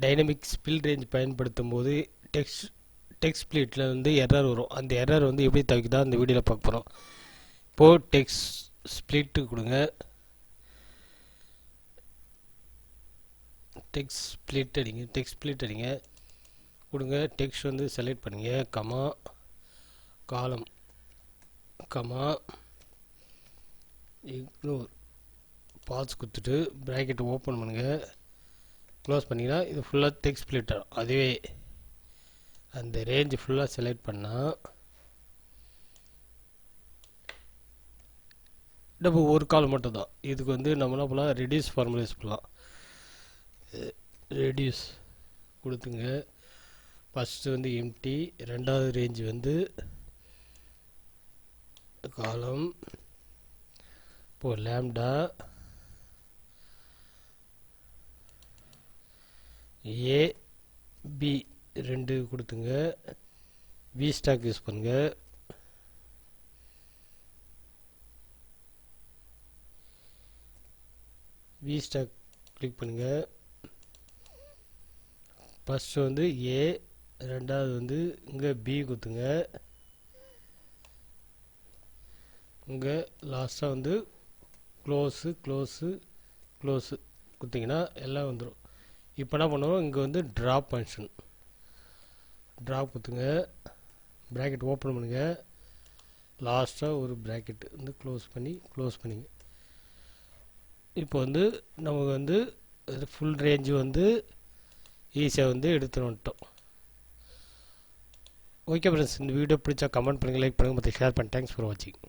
Dynamic spill range பயன்படுத்தும் போது text ஸ்ப்ளிட்டில் வந்து எரர் வரும். அந்த எரர் வந்து எப்படி தவிர்க்குதா அந்த வீடியோவில் பார்க்க போகிறோம். இப்போது டெக்ஸ்ட் ஸ்ப்ளிட்டு கொடுங்க. டெக்ஸ்ட் ஸ்ப்ளிட் அடிங்க கொடுங்க. டெக்ஸ்ட் வந்து செலக்ட் பண்ணுங்க. கமா காலம் கமா இக்னோர் பாஸ் கொடுத்துட்டு ப்ராக்கெட் ஓப்பன் பண்ணுங்கள். க்ளோஸ் பண்ணிங்கன்னா இது ஃபுல்லாக டெக்ஸ்ட் ஸ்ப்ளிட் ஆகும். அதுவே அந்த ரேஞ்ச் ஃபுல்லாக செலக்ட் பண்ணால் நம்ம ஒரு கால் மட்டும் தான். இதுக்கு வந்து நம்ம என்ன பண்ணலாம், ரெடியூஸ் ஃபார்முலா யூஸ் பண்ணலாம். ரெடியூஸ் கொடுத்துங்க. ஃபஸ்ட்டு வந்து எம்டி, ரெண்டாவது ரேஞ்ச் வந்து காலம். இப்போது லேம்டா ஏ பி ரெண்டு கொடுத்துங்க. வி ஸ்டாக் யூஸ் பண்ணுங்க. வி ஸ்டாக் கிளிக் பண்ணுங்க. ஃபஸ்ட்டு வந்து ஏ, ரெண்டாவது வந்து இங்கே பி கொடுத்துங்க. இங்கே லாஸ்ட்டாக வந்து க்ளோஸு கொடுத்தீங்கன்னா எல்லாம் வந்துடும். இப்போ என்ன பண்ணுவோம், இங்கே வந்து ட்ராப் ஃபங்க்ஷன் ட்ராப் கொடுத்துங்க. ப்ராக்கெட் ஓப்பன் பண்ணுங்க. லாஸ்ட்டாக ஒரு ப்ராக்கெட் வந்து க்ளோஸ் பண்ணிங்க. இப்போ வந்து நமக்கு வந்து ஃபுல் ரேஞ்சு வந்து ஈஸியாக வந்து எடுத்துகிட்டு வந்துட்டோம். ஓகே ஃப்ரெண்ட்ஸ், இந்த வீடியோ பிடிச்சா கமெண்ட் பண்ணுங்கள், லைக் பண்ணுங்கள், மற்ற ஷேர் பண்ணுங்கள். தேங்க்ஸ் ஃபார் வாட்சிங்.